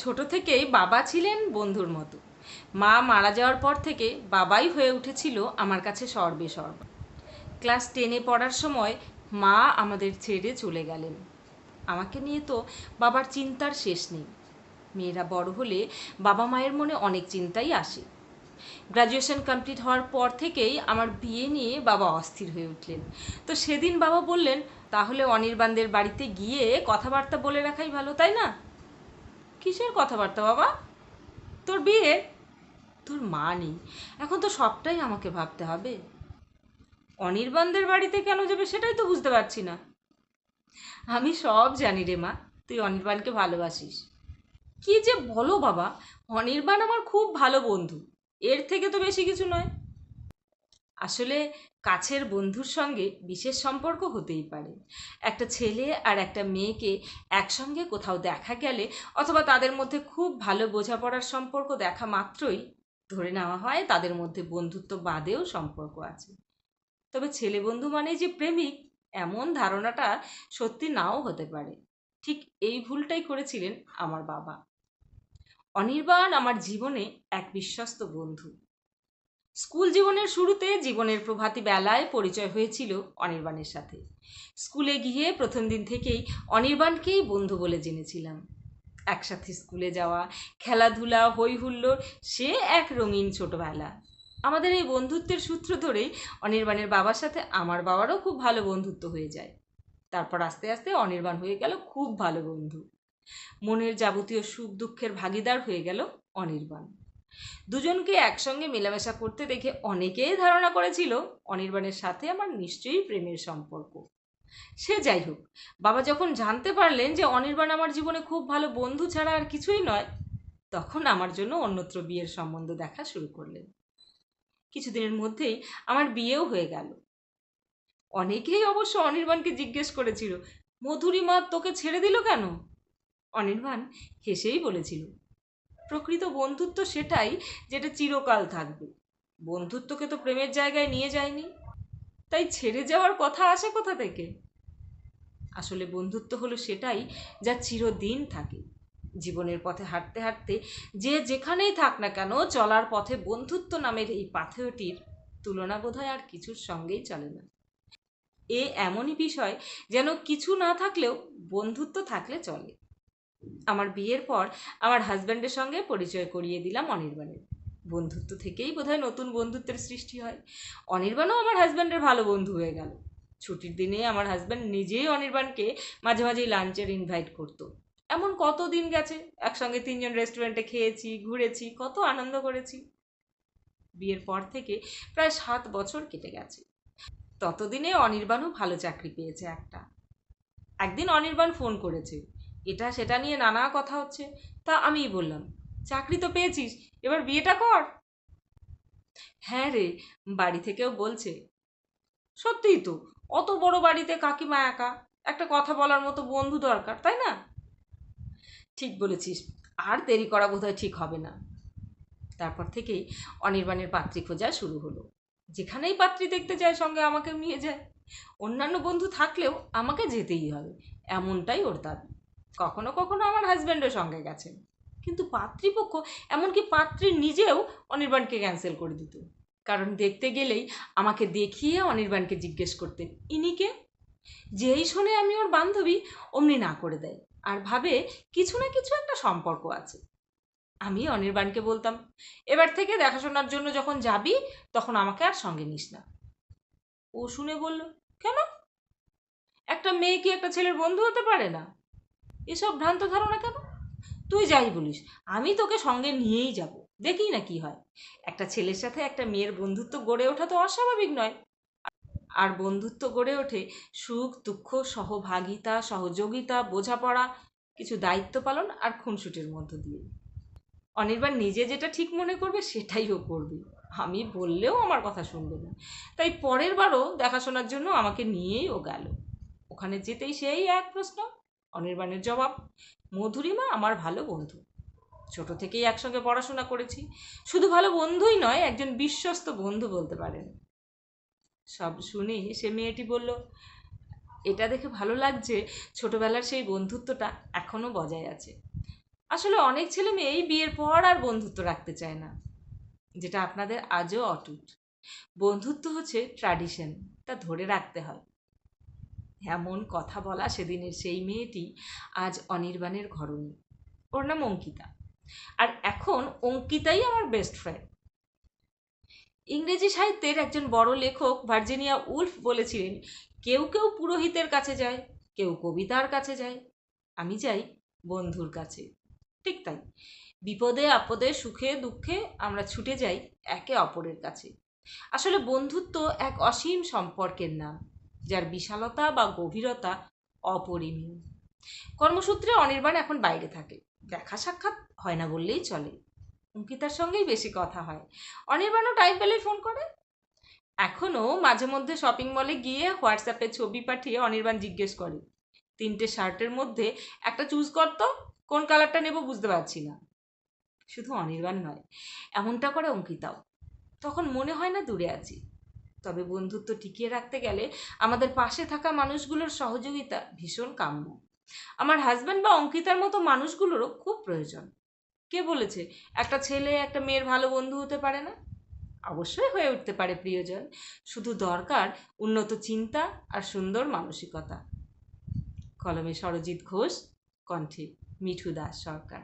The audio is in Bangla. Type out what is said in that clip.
ছোট থেকেই বাবা ছিলেন বন্ধুর মতো। মা মারা যাওয়ার পর থেকে বাবাই হয়ে উঠেছিল আমার কাছে সর্বেসর্বা। ক্লাস 10-এ পড়ার সময় মা আমাদের ছেড়ে চলে গেলেন। আমাকে নিয়ে তো বাবার চিন্তার শেষ নেই। মেয়েরা বড় হলে বাবা মায়ের মনে অনেক চিন্তাই আসে। গ্র্যাজুয়েশন কমপ্লিট হওয়ার পর থেকেই আমার বিয়ে নিয়ে বাবা অস্থির হয়ে উঠলেন। তো সেদিন বাবা বললেন, তাহলে অনির্বাণদের বাড়িতে গিয়ে কথাবার্তা বলে রাখাই ভালো, তাই না? কিসের কথাবার্তা বাবা? তোর বিয়ে? তোর মা নেই, এখন তো সবটাই আমাকে ভাবতে হবে। অনির্বাণদের বাড়িতে কেন যাবে সেটাই তো বুঝতে পারছি না। আমি সব জানি রে মা, তুই অনির্বাণকে ভালোবাসিস। কি যে বলো বাবা, অনির্বাণ আমার খুব ভালো বন্ধু, এর থেকে তো বেশি কিছু নয়। আসলে কাছের বন্ধুর সঙ্গে বিশেষ সম্পর্ক হতেই পারে। একটা ছেলে আর একটা মেয়েকে একসঙ্গে কোথাও দেখা গেলে অথবা তাদের মধ্যে খুব ভালো বোঝাপড়ার সম্পর্ক দেখা মাত্রই ধরে নেওয়া হয় তাদের মধ্যে বন্ধুত্ব বাদেও সম্পর্ক আছে। তবে ছেলে বন্ধু মানেই যে প্রেমিক, এমন ধারণাটা সত্যি নাও হতে পারে। ঠিক এই ভুলটাই করেছিলেন আমার বাবা। অনির্বাণ আমার জীবনে এক বিশ্বস্ত বন্ধু। স্কুল জীবনের শুরুতে জীবনের প্রভাতী বেলায় পরিচয় হয়েছিল অনির্বাণের সাথে। স্কুলে গিয়ে প্রথম দিন থেকেই অনির্বাণকেই বন্ধু বলে জেনেছিলাম। একসাথে স্কুলে যাওয়া, খেলাধুলা, হই হুল্লোড়, সে এক রঙিন ছোটবেলা। আমাদের এই বন্ধুত্বের সূত্র ধরেই অনির্বাণের বাবার সাথে আমার বাবারও খুব ভালো বন্ধুত্ব হয়ে যায়। তারপর আস্তে আস্তে অনির্বাণ হয়ে গেল খুব ভালো বন্ধু। মনের যাবতীয় সুখ দুঃখের ভাগিদার হয়ে গেল অনির্বাণ। দুজনকে একসঙ্গে মেলামেশা করতে দেখে অনেকেই ধারণা করেছিল অনির্বাণের সাথে আমার নিশ্চয়ই প্রেমের সম্পর্ক। সে যাই হোক, বাবা যখন জানতে পারলেন যে অনির্বাণ আমার জীবনে খুব ভালো বন্ধু ছাড়া আর কিছুই নয়, তখন আমার জন্য অন্যত্র বিয়ের সম্বন্ধ দেখা শুরু করলেন। কিছুদিনের মধ্যেই আমার বিয়েও হয়ে গেল। অনেকেই অবশ্য অনির্বাণকে জিজ্ঞেস করেছিল, মধুরিমা তোকে ছেড়ে দিল কেন? অনির্বাণ হেসেই বলেছিল, প্রকৃত বন্ধুত্ব সেটাই যেটা চিরকাল থাকবে। বন্ধুত্বকে তো প্রেমের জায়গায় নিয়ে যায়নি, তাই ছেড়ে যাওয়ার কথা আসে কোথা থেকে? আসলে বন্ধুত্ব হলো সেটাই যা চিরদিন থাকে। জীবনের পথে হাঁটতে হাঁটতে যে যেখানেই থাক না কেন, চলার পথে বন্ধুত্ব নামের এই পাথেয়টির তুলনা বোধহয় আর কিছুর সঙ্গেই চলে না। এ এমনই বিষয় যেন কিছু না থাকলেও বন্ধুত্ব থাকলে চলে। আমার বিয়ের পর আমার হাজব্যান্ডের সঙ্গে পরিচয় করিয়ে দিলাম অনির্বাণের। বন্ধুত্ব থেকেই বোধহয় নতুন বন্ধুত্বের সৃষ্টি হয়। অনির্বাণও আমার হাজব্যান্ডের ভালো বন্ধু হয়ে গেল। ছুটির দিনে আমার হাজব্যান্ড নিজেই অনির্বাণকে মাঝে মাঝেই লাঞ্চের ইনভাইট করতো। এমন কত দিন গেছে, একসঙ্গে 3জন রেস্টুরেন্টে খেয়েছি, ঘুরেছি, কত আনন্দ করেছি। বিয়ের পর থেকে প্রায় 7 বছর কেটে গেছে। ততদিনে অনির্বাণও ভালো চাকরি পেয়েছে একটা। একদিন অনির্বাণ ফোন করেছে, এটা সেটা নিয়ে নানা কথা হচ্ছে। তা আমিই বললাম, চাকরি তো পেয়েছিস, এবার বিয়েটা কর। হ্যাঁ রে, বাড়ি থেকেও বলছে। সত্যিই তো, অত বড় বাড়িতে কাকিমা একা, একটা কথা বলার মতো বন্ধু দরকার, তাই না? ঠিক বলেছিস, আর দেরি করা বোধহয় ঠিক হবে না। তারপর থেকেই অনির্বাণের পাত্রী খোঁজা শুরু হলো। যেখানেই পাত্রী দেখতে যায় সঙ্গে আমাকে নিয়ে যায়। অন্যান্য বন্ধু থাকলেও আমাকে যেতেই হবে, এমনটাই ওর দাবি। কখনো কখনো আমার হাজব্যান্ডের সঙ্গে গেছেন, কিন্তু পাত্রীপক্ষ, এমনকি পাত্রী নিজেও অনির্বাণকে ক্যান্সেল করে দিত। কারণ দেখতে গেলেই আমাকে দেখিয়ে অনির্বাণকে জিজ্ঞেস করতেন, ইনি কে? যেই শোনে আমি ওর বান্ধবী, অমনি না করে দেয়, আর ভাবে কিছু না কিছু একটা সম্পর্ক আছে। আমি অনির্বাণকে বলতাম, এবার থেকে দেখাশোনার জন্য যখন যাবি তখন আমাকে আর সঙ্গে নিস না। ও শুনে বলল, কেন? একটা মেয়ে কি একটা ছেলের বন্ধু হতে পারে না? এসব ভ্রান্ত ধারণা কেন? তুই যাই বলিস, আমি তোকে সঙ্গে নিয়েই যাব, দেখি না কি হয়। একটা ছেলের সাথে একটা মেয়ের বন্ধুত্ব গড়ে ওঠা তো অস্বাভাবিক নয়। আর বন্ধুত্ব গড়ে ওঠে সুখ দুঃখ, সহভাগিতা, সহযোগিতা, বোঝাপড়া, কিছু দায়িত্ব পালন আর খুনসুটির মধ্য দিয়ে। অনির্বাণ নিজে যেটা ঠিক মনে করবে সেটাই ও করবে, আমি বললেও আমার কথা শুনবে না। তাই পরের বারও দেখাশোনার জন্য আমাকে নিয়েই ও গেল। ওখানে যেতেই সেই এক প্রশ্ন, অনির্বাণের জবাব, মধুরিমা আমার ভালো বন্ধু, ছোট থেকেই একসঙ্গে পড়াশোনা করেছি। শুধু ভালো বন্ধুই নয়, একজন বিশ্বস্ত বন্ধু বলতে পারেন। সব শুনে সে মেয়েটি বলল, এটা দেখে ভালো লাগছে ছোটবেলার সেই বন্ধুত্বটা এখনো বজায় আছে। আসলে অনেক ছেলে মেয়েই বিয়ের পর আর বন্ধুত্ব রাখতে চায় না, যেটা আপনাদের আজও অটুট। বন্ধুত্ব হচ্ছে ট্র্যাডিশন, তা ধরে রাখতে হয়। এমন কথা বলা সেদিনের সেই মেয়েটি আজ অনির্বাণের ঘরণী। ওর নাম অঙ্কিতা। আর এখন অঙ্কিতাই আমার বেস্ট ফ্রেন্ড। ইংরেজি সাহিত্যের একজন বড় লেখক ভার্জিনিয়া উলফ বলেছিলেন, কেউ কেউ পুরোহিতের কাছে যায়, কেউ কবিতার কাছে যায়, আমি যাই বন্ধুর কাছে। ঠিক তাই, বিপদে আপদে সুখে দুঃখে আমরা ছুটে যাই একে অপরের কাছে। আসলে বন্ধুত্ব এক অসীম সম্পর্কের নাম, যার বিশালতা বা গভীরতা অপরিমেয়। কর্মসূত্রে অনির্বাণ এখন বাইরে থাকে, দেখা সাক্ষাৎ হয় না বললেই চলে। অঙ্কিতার সঙ্গেই বেশি কথা হয়। অনির্বাণও টাইম পেলেই ফোন করে। এখনও মাঝে মধ্যে শপিং মলে গিয়ে হোয়াটসঅ্যাপে ছবি পাঠিয়ে অনির্বাণ জিজ্ঞেস করে, 3টে শার্টের মধ্যে একটা চুজ করতো, কোন কালারটা নেব বুঝতে পারছি না। শুধু অনির্বাণ নয়, এমনটা করে অঙ্কিতাও। তখন মনে হয় না দূরে আছি। তবে বন্ধুত্ব টিকিয়ে রাখতে গেলে আমাদের পাশে থাকা মানুষগুলোর সহযোগিতা ভীষণ কাম্য। আমার হাজব্যান্ড বা অঙ্কিতার মতো মানুষগুলোরও খুব প্রয়োজন। কে বলেছে একটা ছেলে একটা মেয়ের ভালো বন্ধু হতে পারে না? অবশ্যই হয়ে উঠতে পারে প্রিয়জন, শুধু দরকার উন্নত চিন্তা আর সুন্দর মানসিকতা। কলমে সরজিৎ ঘোষ, কণ্ঠে মিঠু দাস সরকার।